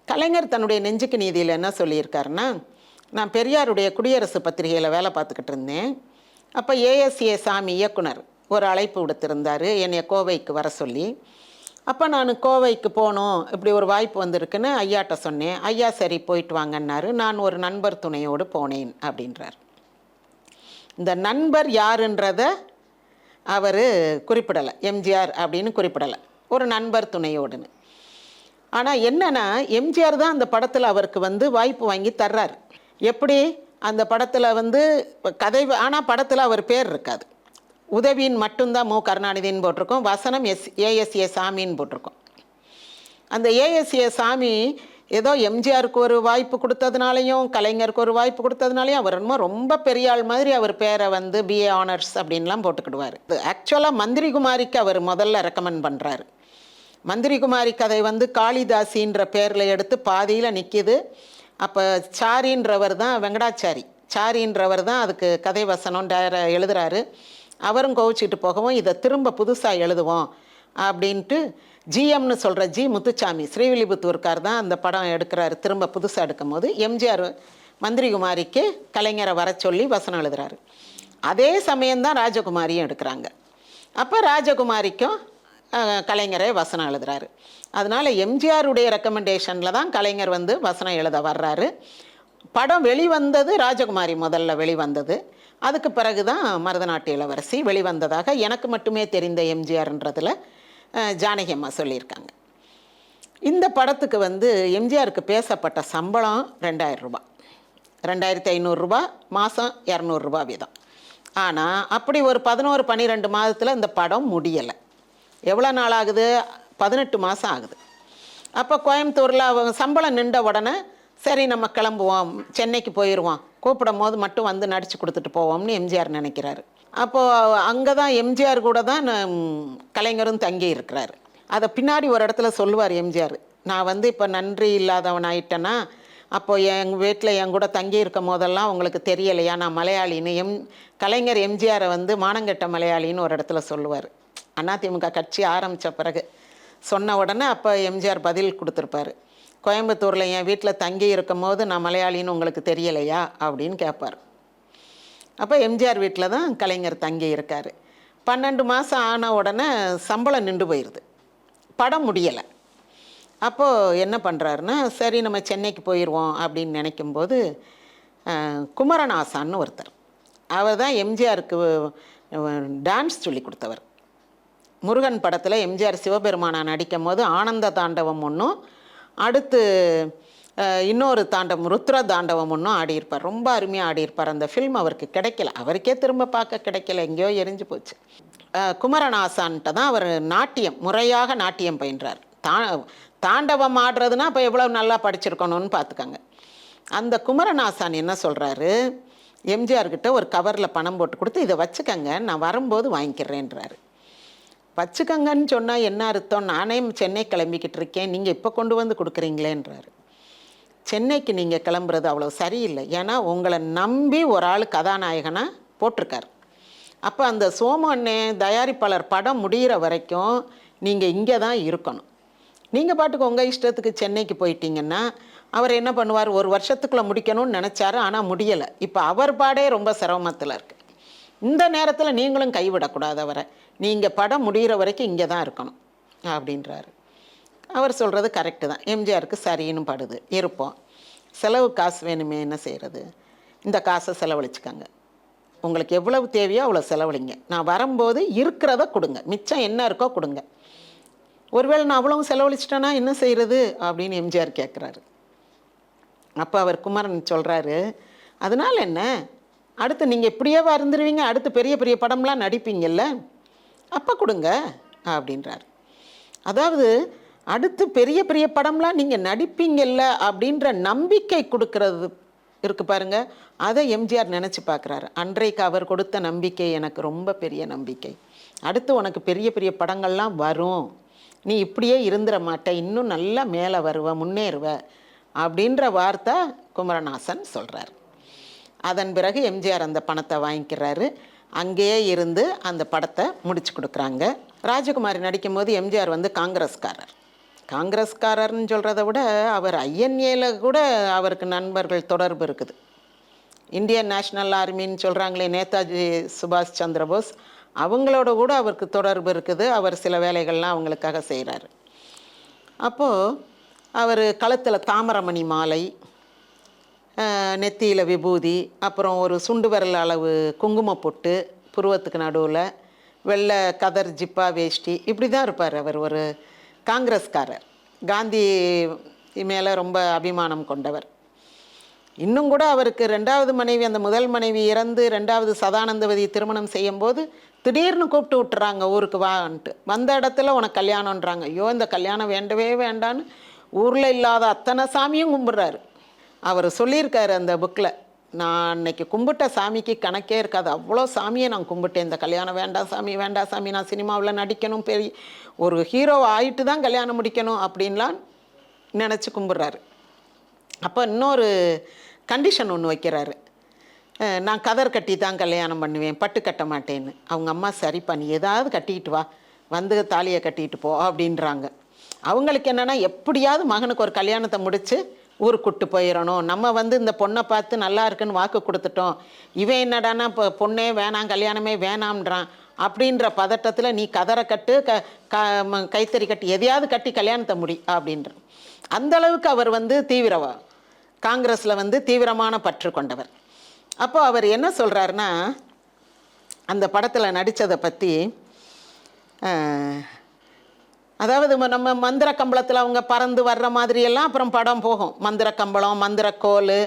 கலைஞர் தன்னுடைய நெஞ்சுக்கு நீதியில் என்ன சொல்லியிருக்காருன்னா, நான் பெரியாருடைய குடியரசு பத்திரிகையில் வேலை பார்த்துக்கிட்டு இருந்தேன். அப்போ ஏஎஸ்ஏ சாமி இயக்குனர் ஒரு அழைப்பு விடுத்திருந்தார் என்னை கோவைக்கு வர சொல்லி. அப்போ நான் கோவைக்கு போகணும், இப்படி ஒரு வாய்ப்பு வந்திருக்குன்னு ஐயாட்ட சொன்னேன். ஐயா சரி போயிட்டு வாங்கன்னாரு. நான் ஒரு நண்பர் துணையோடு போனேன் அப்படின்றார். இந்த நண்பர் யாருன்றதை அவர் குறிப்பிடலை, எம்ஜிஆர் அப்படின்னு குறிப்பிடலை, ஒரு நண்பர் துணையோடுன்னு. ஆனால் என்னென்னா எம்ஜிஆர் தான் அந்த படத்தில் அவருக்கு வாய்ப்பு வாங்கி தர்றார். எப்படி அந்த படத்தில் கதை, ஆனால் படத்தில் அவர் பேர் இருக்காது, உதவின்னு மட்டும்தான் மு கருணாநிதின்னு போட்டிருக்கோம், வசனம் ஏஎஸ்ஏ சாமின்னு போட்டிருக்கோம். அந்த ஏஎஸ்ஏ சாமி ஏதோ எம்ஜிஆருக்கு ஒரு வாய்ப்பு கொடுத்ததுனாலையும் கலைஞருக்கு ஒரு வாய்ப்பு கொடுத்ததுனாலையும் அவர் ரொம்ப பெரிய ஆள் மாதிரி அவர் பேரை பிஏ ஆனர்ஸ் அப்படின்லாம் போட்டுக்கிடுவார். ஆக்சுவலாக மந்திரிகுமாரிக்கு அவர் முதல்ல ரெக்கமெண்ட் பண்ணுறாரு. மந்திரிகுமாரி கதை காளிதாசின்ற பேரில் எடுத்து பாதியில் நிற்கிது. அப்போ சாரின்றவர் தான், வெங்கடாச்சாரி சாரின்றவர் தான் அதுக்கு கதை வசனம் எழுதுகிறாரு. அவரும் கோவிச்சிட்டு போகவும் இதை திரும்ப புதுசாக எழுதுவோம் அப்படின்ட்டு ஜிஎம்னு சொல்கிற ஜி முத்துச்சாமி ஸ்ரீவில்லிபுத்தூர்கார் தான் அந்த படம் எடுக்கிறாரு. திரும்ப புதுசாக எடுக்கும் போது எம்ஜிஆர் மந்திரிகுமாரிக்கு கலைஞரை வர சொல்லி வசனம் எழுதுகிறாரு. அதே சமயம்தான் ராஜகுமாரியும் எடுக்கிறாங்க. அப்போ ராஜகுமாரிக்கும் கலைஞரே வசனம் எழுதுகிறாரு. அதனால் எம்ஜிஆருடைய ரெக்கமெண்டேஷனில் தான் கலைஞர் வசனம் எழுத வர்றாரு. படம் வெளிவந்தது ராஜகுமாரி முதல்ல வெளிவந்தது. அதுக்கு பிறகு தான் மருதநாட்டு இளவரசி வெளிவந்ததாக எனக்கு மட்டுமே தெரிந்த எம்ஜிஆர்ன்றதில் ஜானகி அம்மா சொல்லியிருக்காங்க. இந்த படத்துக்கு எம்ஜிஆருக்கு பேசப்பட்ட சம்பளம் 2000 ரூபா, 2500 ரூபா மாதம், 200 ரூபா வீதம். ஆனால் அப்படி ஒரு 11-12 மாதத்தில் இந்த படம் முடியலை. எவ்வளோ நாள் ஆகுது? 18 மாதம் ஆகுது. அப்போ கோயம்புத்தூரில் சம்பளம் நின்ற உடனே சரி நம்ம கிளம்புவோம், சென்னைக்கு போயிடுவோம், கூப்பிடும் போது மட்டும் நடித்து கொடுத்துட்டு போவோம்னு எம்ஜிஆர் நினைக்கிறாரு. அப்போது அங்கே தான் எம்ஜிஆர் கூட தான் கலைஞரும் தங்கி இருக்கிறார். அதை பின்னாடி ஒரு இடத்துல சொல்லுவார் எம்ஜிஆர், நான் இப்போ நன்றி இல்லாதவன் ஆயிட்டேன்னா அப்போது எங்கள் வீட்டில் என் கூட தங்கி இருக்கும் போதெல்லாம் உங்களுக்கு தெரியலையா நான் மலையாளின்னு. கலைஞர் எம்ஜிஆரை மானங்கெட்ட மலையாளின்னு ஒரு இடத்துல சொல்லுவார். அதிமுக கட்சி ஆரம்பித்த பிறகு சொன்ன உடனே அப்போ எம்ஜிஆர் பதில் கொடுத்துருப்பார், கோயம்புத்தூரில் என் வீட்டில் தங்கி இருக்கும் போது நான் மலையாளின்னு உங்களுக்கு தெரியலையா அப்படின்னு கேட்பார். அப்போ எம்ஜிஆர் வீட்டில் தான் கலைஞர் தங்கி இருக்கார். 12 மாதம் ஆன உடனே சம்பளம் நின்று போயிடுது, படம் முடியலை. அப்போது என்ன பண்ணுறாருன்னா சரி நம்ம சென்னைக்கு போயிடுவோம் அப்படின்னு நினைக்கும்போது குமரன் ஆசான்னு ஒருத்தர், அவர் தான் எம்ஜிஆருக்கு டான்ஸ் சொல்லி கொடுத்தவர். முருகன் படத்தில் எம்ஜிஆர் சிவபெருமானா நடிக்கும் போது ஆனந்த தாண்டவம் ஒன்றும், அடுத்து இன்னொரு தாண்டவம் ருத்ர தாண்டவம் ஒன்றும் ஆடியிருப்பார். ரொம்ப அருமையாக ஆடியிருப்பார். அந்த ஃபில்ம் அவருக்கு கிடைக்கல, அவருக்கே திரும்ப பார்க்க கிடைக்கல, எங்கேயோ எரிஞ்சு போச்சு. குமரன் ஆசான்கிட்ட தான் அவர் நாட்டியம், முறையாக நாட்டியம் பயின்றார். தாண்டவம் ஆடுறதுன்னா அப்போ எவ்வளோ நல்லா படிச்சிருக்கணும்னு பார்த்துக்கோங்க. அந்த குமரன் ஆசான் என்ன சொல்கிறாரு, எம்ஜிஆர்கிட்ட ஒரு கவரில் பணம் போட்டு கொடுத்து இதை வச்சுக்கங்க, நான் வரும்போது வாங்கிக்கிறேன்றாரு. வச்சுக்கங்கன்னு சொன்னால் என்ன அர்த்தம், நானே சென்னை கிளம்பிக்கிட்டு இருக்கேன், நீங்கள் இப்போ கொண்டு வந்து கொடுக்குறீங்களேன்றாரு. சென்னைக்கு நீங்கள் கிளம்புறது அவ்வளோ சரியில்லை, ஏன்னா உங்களை நம்பி ஒரு ஆள் கதாநாயகனாக போட்டிருக்கார். அப்போ அந்த சோமு அண்ணே தயாரிப்பாளர் படம் முடிகிற வரைக்கும் நீங்கள் இங்கே தான் இருக்கணும். நீங்கள் பாட்டுக்கு உங்கள் இஷ்டத்துக்கு சென்னைக்கு போயிட்டீங்கன்னா அவர் என்ன பண்ணுவார், ஒரு வருஷத்துக்குள்ளே முடிக்கணும்னு நினச்சாரு, ஆனால் முடியலை. இப்போ அவர் பாடே ரொம்ப சிரமத்தில் இருக்குது. இந்த நேரத்தில் நீங்களும் கைவிடக்கூடாது அவரை. நீங்கள் படம் முடிகிற வரைக்கும் இங்கே தான் இருக்கணும் அப்படின்றாரு. அவர் சொல்கிறது கரெக்டு தான். எம்ஜிஆருக்கு சரின்னு படுது. இருப்போம். செலவு காசு வேணுமே, என்ன செய்கிறது? இந்த காசை செலவழிச்சுக்கங்க. உங்களுக்கு எவ்வளவு தேவையோ அவ்வளோ செலவழிங்க. நான் வரும்போது இருக்கிறத கொடுங்க, மிச்சம் என்ன இருக்கோ கொடுங்க. ஒருவேளை நான் அவ்வளவு செலவழிச்சிட்டேன்னா என்ன செய்கிறது அப்படின்னு எம்ஜிஆர் கேட்குறாரு. அப்போ அவர் குமரன் சொல்கிறாரு, அதனால் என்ன, அடுத்து நீங்கள் இப்படியே இருந்துருவீங்க, அடுத்து பெரிய பெரிய படம்லாம் நடிப்பீங்கல்ல, அப்போ கொடுங்க அப்படின்றார். அதாவது அடுத்து பெரிய பெரிய படம்லாம் நீங்கள் நடிப்பீங்கல்ல அப்படின்ற நம்பிக்கை கொடுக்கறது இருக்குது பாருங்க, அதை எம்ஜிஆர் நினச்சி பார்க்குறாரு. அன்றைக்கு அவர் கொடுத்த நம்பிக்கை எனக்கு ரொம்ப பெரிய நம்பிக்கை. அடுத்து உனக்கு பெரிய பெரிய படங்கள்லாம் வரும், நீ இப்படியே இருந்துட மாட்ட, இன்னும் நல்லா மேலே வருவ, முன்னேறுவ அப்படின்ற வார்த்தை குமரநாசன் சொல்கிறார். அதன் பிறகு எம்ஜிஆர் அந்த பணத்தை வாங்கிக்கிறாரு. அங்கேயே இருந்து அந்த படத்தை முடிச்சு கொடுக்குறாங்க. ராஜகுமாரி நடிக்கும்போது எம்ஜிஆர் வந்து காங்கிரஸ்காரர்னு சொல்கிறத விட அவர் ஐஎன்ஏல கூட அவருக்கு நண்பர்கள் தொடர்பு இருக்குது. இந்தியன் நேஷ்னல் ஆர்மின்னு சொல்கிறாங்களே, நேதாஜி சுபாஷ் சந்திரபோஸ், அவங்களோட கூட அவருக்கு தொடர்பு இருக்குது. அவர் சில வேலைகள்லாம் அவங்களுக்காக செய்கிறாரு. அப்போது அவர் கழுத்தில் தாமரமணி மாலை, நெத்தியில் விபூதி, அப்புறம் ஒரு சுண்டு விரல் அளவு குங்கும பொட்டு, புருவத்துக்கு நடுவில் வெள்ளை கதர் ஜிப்பா வேஷ்டி, இப்படி தான் இருப்பார். அவர் ஒரு காங்கிரஸ்காரர், காந்தி மேலே ரொம்ப அபிமானம் கொண்டவர். இன்னும் கூட அவருக்கு ரெண்டாவது மனைவி, அந்த முதல் மனைவி இறந்து ரெண்டாவது சதானந்தவதி திருமணம் செய்யும்போது திடீர்னு கூப்பிட்டு விட்டுறாங்க, ஊருக்கு வான்ட்டு. வந்த இடத்துல உனக்கு கல்யாணன்றாங்க. ஐயோ, இந்த கல்யாணம் வேண்டவே வேண்டான்னு ஊரில் இல்லாத அத்தனை சாமியும் கும்பிட்றாரு. அவர் சொல்லியிருக்காரு அந்த புக்கில், நான் அன்னைக்கு கும்பிட்ட சாமிக்கு கணக்கே இருக்காது, அவ்வளோ சாமியை நான் கும்பிட்டேன். இந்த கல்யாணம் வேண்டாம் சாமி, வேண்டாம் சாமி, நான் சினிமாவில் நடிக்கணும், பெரிய ஒரு ஹீரோ ஆகிட்டு தான் கல்யாணம் முடிக்கணும் அப்படின்லாம் நினச்சி கும்பிட்றாரு. அப்போ இன்னொரு கண்டிஷன் ஒன்று வைக்கிறாரு, நான் கதர் கட்டி தான் கல்யாணம் பண்ணுவேன், பட்டு கட்ட மாட்டேன்னு. அவங்க அம்மா, சரிப்பா நீ ஏதாவது கட்டிக்கிட்டு வா, வந்து தாலியை கட்டிக்கிட்டு போ அப்படின்றாங்க. அவங்களுக்கு என்னென்னா, எப்படியாவது மகனுக்கு ஒரு கல்யாணத்தை முடித்து ஊருக்கு கூட்டு போயிடணும், நம்ம வந்து இந்த பொண்ணை பார்த்து நல்லா இருக்குன்னு வாக்கு கொடுத்துட்டோம், இவன் என்னடானா இப்போ பொண்ணே வேணாம், கல்யாணமே வேணாம்ன்றான் அப்படின்ற பதட்டத்தில் நீ கதரை கட்டு, கைத்தறி கட்டி, எதையாவது கட்டி கல்யாணத்தை முடி அப்படின்ற அந்தளவுக்கு அவர் வந்து காங்கிரஸில் வந்து தீவிரமான பற்று கொண்டவர். அப்போ அவர் என்ன சொல்கிறாருன்னா, அந்த படத்தில் நடித்ததை பற்றி, அதாவது நம்ம மந்திர கம்பளத்தில் அவங்க பறந்து வர்ற மாதிரியெல்லாம் அப்புறம் படம் போகும். மந்திர கம்பளம், மந்திரக்கோல்,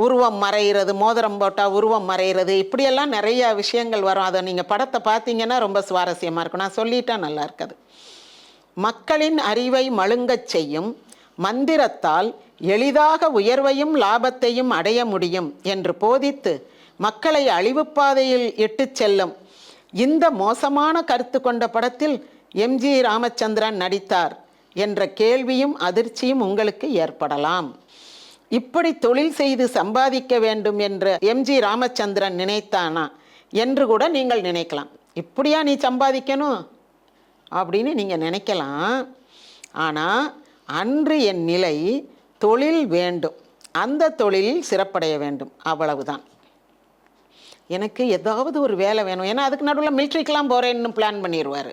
உருவம் மறைகிறது, மோதிரம் போட்டால் உருவம் மறைகிறது, இப்படியெல்லாம் நிறைய விஷயங்கள் வரும். அதை நீங்கள் படத்தை பார்த்தீங்கன்னா ரொம்ப சுவாரஸ்யமாக இருக்கும். நான் சொல்லிட்டா நல்லா இருக்காது. மக்களின் அறிவை மழுங்கச் செய்யும் மந்திரத்தால் எளிதாக உயர்வையும் லாபத்தையும் அடைய முடியும் என்று போதித்து மக்களை அழிவுப்பாதையில் இட்டுச் செல்லும் இந்த மோசமான கருத்து கொண்ட படத்தில் எம்ஜி ராமச்சந்திரன் நடித்தார் என்ற கேள்வியும் அதிர்ச்சியும் உங்களுக்கு ஏற்படலாம். இப்படி தொழில் செய்து சம்பாதிக்க வேண்டும் என்று எம்ஜி ராமச்சந்திரன் நினைத்தானா என்று கூட நீங்கள் நினைக்கலாம். இப்படியா நீ சம்பாதிக்கணும் அப்படின்னு நீங்கள் நினைக்கலாம். ஆனால் அன்று என் நிலை தொழில் வேண்டும், அந்த தொழிலில் சிறப்படைய வேண்டும், அவ்வளவுதான். எனக்கு ஏதாவது ஒரு வேலை வேணும். ஏன்னா அதுக்கு நடுவில் மிலிட்ரிக்கெலாம் போகிறேன்னு பிளான் பண்ணிடுவார்.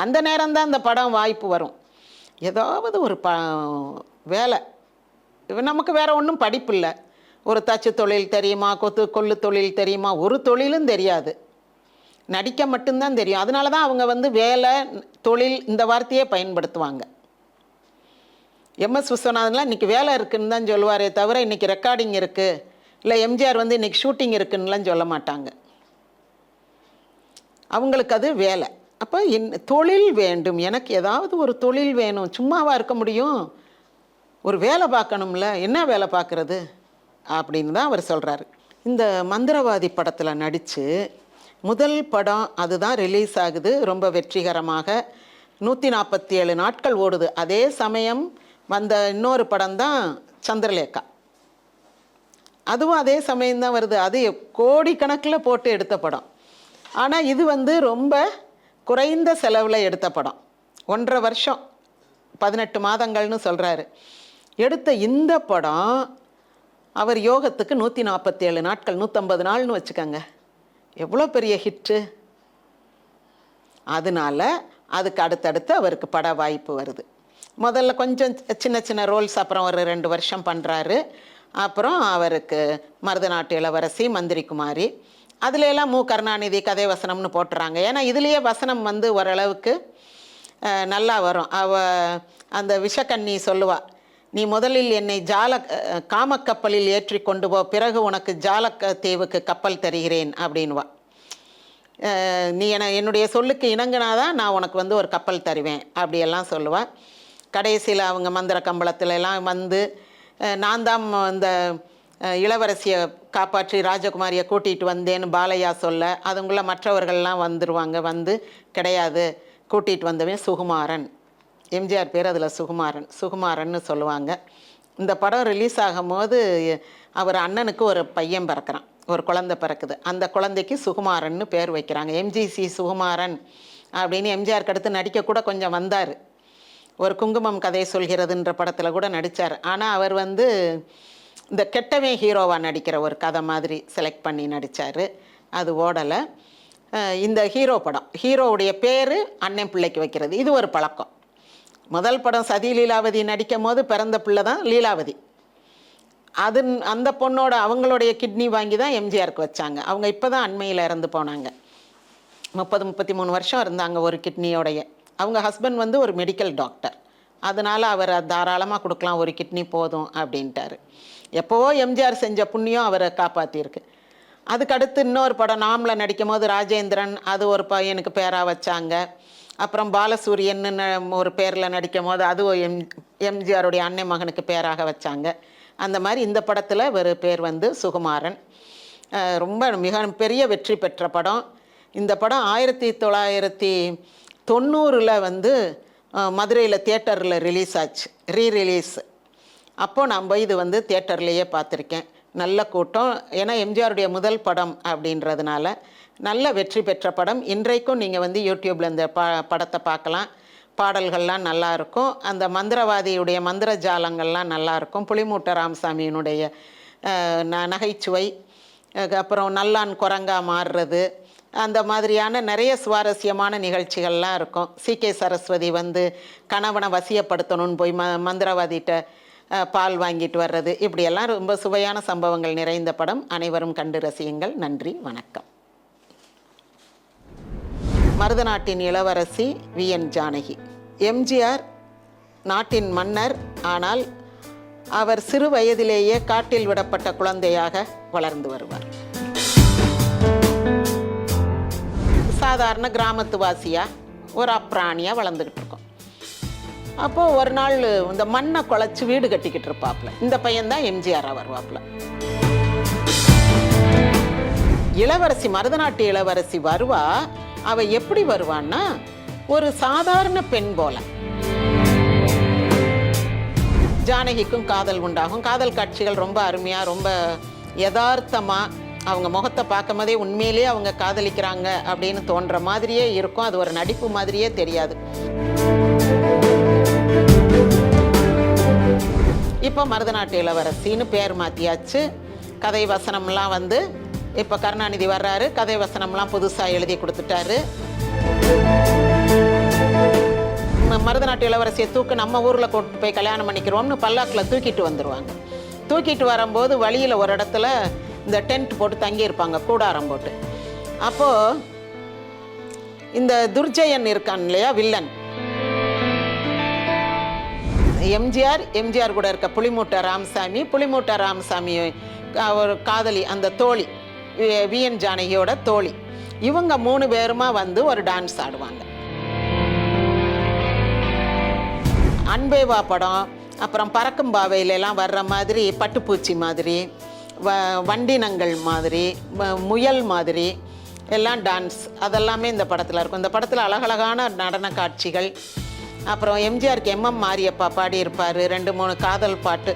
அந்த நேரம்தான் அந்த படம் வாய்ப்பு வரும். ஏதாவது ஒரு வேலை, நமக்கு வேறு ஒன்றும் படிப்பு இல்லை, ஒரு தச்சு தொழில் தெரியுமா, கொள்ளு தொழில் தெரியுமா, ஒரு தொழிலும் தெரியாது, நடிக்க மட்டும்தான் தெரியும். அதனால தான் அவங்க வந்து வேலை, தொழில் இந்த வார்த்தையே பயன்படுத்துவாங்க. எம்எஸ் விஸ்வநாதன்லாம் இன்றைக்கி வேலை இருக்குதுன்னு தான் சொல்லுவாரே தவிர இன்றைக்கி ரெக்கார்டிங் இருக்குது, இல்லை எம்ஜிஆர் வந்து இன்றைக்கி ஷூட்டிங் இருக்குன்னுலாம் சொல்ல மாட்டாங்க. அவங்களுக்கு அது வேலை. அப்போ தொழில் வேண்டும், எனக்கு ஏதாவது ஒரு தொழில் வேணும், சும்மாவாக இருக்க முடியும், ஒரு வேலை பார்க்கணும்ல, என்ன வேலை பார்க்குறது அப்படின்னு தான் அவர் சொல்கிறாரு. இந்த மந்திரவாதி படத்தில் நடித்து முதல் படம் அதுதான் ரிலீஸ் ஆகுது, ரொம்ப வெற்றிகரமாக 147 நாட்கள் ஓடுது. அதே சமயம் வந்த இன்னொரு படம் தான் சந்திரலேகா, அதுவும் அதே சமயம்தான் வருது. அது கோடிக்கணக்கில் போட்டு எடுத்த படம். ஆனால் இது வந்து ரொம்ப குறைந்த செலவில் எடுத்த படம். 1.5 வருஷம் 18 மாதங்கள்னு சொல்கிறாரு எடுத்த இந்த படம். அவர் யோகத்துக்கு 147 நாட்கள், 150 நாள்னு வச்சுக்கோங்க, எவ்வளோ பெரிய ஹிட்டு. அதனால அதுக்கு அடுத்தடுத்து அவருக்கு பட வாய்ப்பு வருது. முதல்ல கொஞ்சம் சின்ன சின்ன ரோல்ஸ், அப்புறம் ஒரு 2 வருஷம் பண்ணுறாரு. அப்புறம் அவருக்கு மருதநாட்டு இளவரசி, மந்திரி குமாரி, அதுல எல்லாம் மு. கருணாநிதி கதை வசனம்னு போட்டுறாங்க. ஏன்னா இதுலேயே வசனம் வந்து ஓரளவுக்கு நல்லா வரும். அந்த விஷக்கண்ணி சொல்லுவா, நீ முதலில் என்னை காமக்கப்பலில் ஏற்றி கொண்டு போ, பிறகு உனக்கு தீவுக்கு கப்பல் தருகிறேன் அப்படின்வா. நீ என்னுடைய சொல்லுக்கு இணங்கினாதான் நான் உனக்கு வந்து ஒரு கப்பல் தருவேன் அப்படியெல்லாம் சொல்லுவாள். கடைசியில் அவங்க மந்திர கம்பளத்துல எல்லாம் வந்து நான் தான் இந்த இளவரசியை காப்பாற்றி ராஜகுமாரியை கூட்டிகிட்டு வந்தேன்னு பாலையா சொல்ல, அதுங்குள்ள மற்றவர்கள்லாம் வந்துடுவாங்க. வந்து கிடையாது, கூட்டிகிட்டு வந்தவன் சுகுமாரன், எம்ஜிஆர் பேர் அதில் சுகுமாரன்னு சொல்லுவாங்க. இந்த படம் ரிலீஸ் ஆகும்போது அவர் அண்ணனுக்கு ஒரு பையன் பிறக்கிறான், ஒரு குழந்தை பிறக்குது. அந்த குழந்தைக்கு சுகுமாரன்னு பேர் வைக்கிறாங்க. எம்ஜிசி சுகுமாரன் அப்படின்னு எம்ஜிஆருக்கு அடுத்து நடிக்க கூட கொஞ்சம் வந்தார். ஒரு குங்குமம் கதை சொல்கிறதுன்ற படத்தில் கூட நடித்தார். ஆனால் அவர் வந்து இந்த கெட்டவன் ஹீரோவாக நடிக்கிற ஒரு கதை மாதிரி செலக்ட் பண்ணி நடித்தார். அது ஓடலை. இந்த ஹீரோவுடைய பேர் அண்ணன் பிள்ளைக்கு வைக்கிறது, இது ஒரு பழக்கம். முதல் படம் சதி லீலாவதி நடிக்கும் போது பிறந்த பிள்ளை தான் லீலாவதி. அந்த பொண்ணோட அவங்களுடைய கிட்னி வாங்கி தான் எம்ஜிஆருக்கு வச்சாங்க. அவங்க இப்போ தான் அண்மையில் இறந்து போனாங்க. 33 வருஷம் இருந்தாங்க ஒரு கிட்னியோடைய. அவங்க ஹஸ்பண்ட் வந்து ஒரு மெடிக்கல் டாக்டர். அதனால் அவர் தாராளமாக கொடுக்கலாம், ஒரு கிட்னி போதும் அப்படின்ட்டார். எப்போவோ எம்ஜிஆர் செஞ்ச புண்ணியம் அவரை காப்பாற்றிருக்கு. அதுக்கடுத்து இன்னொரு படம் நாமில் நடிக்கும் போது ராஜேந்திரன், அது ஒரு பையனுக்கு பேராக வச்சாங்க. அப்புறம் பாலசூரியன்னு ஒரு பேரில் நடிக்கும் போது அது எம்ஜிஆருடைய அன்னை மகனுக்கு பேராக வச்சாங்க. அந்த மாதிரி இந்த படத்தில் ஒரு பேர் வந்து சுகுமாரன். ரொம்ப மிக பெரிய வெற்றி பெற்ற படம். இந்த படம் 1990 வந்து மதுரையில் தியேட்டரில் ரிலீஸ் ஆச்சு, ரீரிலீஸ். அப்போது நம்ம இது வந்து தியேட்டர்லேயே பார்த்துருக்கேன். நல்ல கூட்டம். ஏன்னா எம்ஜிஆருடைய முதல் படம் அப்படின்றதுனால நல்ல வெற்றி பெற்ற படம். இன்றைக்கும் நீங்கள் வந்து யூடியூப்பில் இந்த படத்தை பார்க்கலாம். பாடல்கள்லாம் நல்லாயிருக்கும். அந்த மந்திரவாதியுடைய மந்திர ஜாலங்கள்லாம் நல்லாயிருக்கும். புலிமூட்டை ராமசாமியினுடைய நகைச்சுவை, அப்புறம் நல்லான் குரங்கா மாறுறது, அந்த மாதிரியான நிறைய சுவாரஸ்யமான நிகழ்ச்சிகள்லாம் இருக்கும். சி.கே. சரஸ்வதி வந்து கணவனை வசியப்படுத்தணும்னு போய் மந்திரவாதிகிட்ட பால் வாங்கிட்டு வர்றது, இப்படியெல்லாம் ரொம்ப சுவையான சம்பவங்கள் நிறைந்த படம். அனைவரும் கண்டு ரசியுங்கள். நன்றி, வணக்கம். மருதநாட்டின் இளவரசி வி.என். ஜானகி. எம்ஜிஆர் நாட்டின் மன்னர். ஆனால் அவர் சிறு வயதிலேயே காட்டில் விடப்பட்ட குழந்தையாக வளர்ந்து வருவார். சாதாரண கிராமத்து வாசியாக ஒரு அப்ராணியாக வளர்ந்துக்கிட்டு இருக்கோம். அப்போது ஒரு நாள் இந்த மண்ணை குழச்சி வீடு கட்டிக்கிட்டு இருப்பாப்புல. இந்த பையன்தான் எம்ஜிஆராக வருவாப்புல. இளவரசி, மருதநாட்டு இளவரசி வருவா. அவள் எப்படி வருவான்னா, ஒரு சாதாரண பெண் போல. ஜானகிக்கும் காதல் உண்டாகும். காதல் காட்சிகள் ரொம்ப அருமையாக, ரொம்ப யதார்த்தமாக, அவங்க முகத்தை பார்க்கும் போதே உண்மையிலேயே அவங்க காதலிக்கிறாங்க அப்படின்னு தோன்ற மாதிரியே இருக்கும். அது ஒரு நடிப்பு மாதிரியே தெரியாது. இப்போ மருதநாட்டு இளவரசின்னு பேர் மாற்றியாச்சு. கதை வசனம்லாம் வந்து இப்போ கருணாநிதி வர்றாரு. கதை வசனம்லாம் புதுசாக எழுதி கொடுத்துட்டாரு. மருதநாட்டு இளவரசியை நம்ம ஊரில் கொண்டு போய் கல்யாணம் பண்ணிக்கிறோம்னு பல்லாக்கில் தூக்கிட்டு வந்துடுவாங்க. தூக்கிட்டு வரும்போது வழியில் ஒரு இடத்துல இந்த டென்ட் போட்டு தங்கியிருப்பாங்க, கூடாரம் போட்டு. அப்போது இந்த துர்ஜயன் இருக்கான் இல்லையா, வில்லன், எம்ஜிஆர் கூட இருக்க புலிமூட்டை ராமசாமி ஒரு காதலி, அந்த தோழி வி.என். ஜானகியோட தோழி, இவங்க 3 பேருமா வந்து ஒரு டான்ஸ் ஆடுவாங்க. அன்பேவா படம், அப்புறம் பறக்கும் பாவையிலெல்லாம் வர்ற மாதிரி பட்டுப்பூச்சி மாதிரி, வண்டினங்கள் மாதிரி, முயல் மாதிரி எல்லாம் டான்ஸ், அதெல்லாமே இந்த படத்தில் இருக்கும். இந்த படத்தில் அழகழகான நடன காட்சிகள். அப்புறம் எம்ஜிஆருக்கு எம்.எம். மாரியப்பா பாடியிருப்பார். 2-3 காதல் பாட்டு.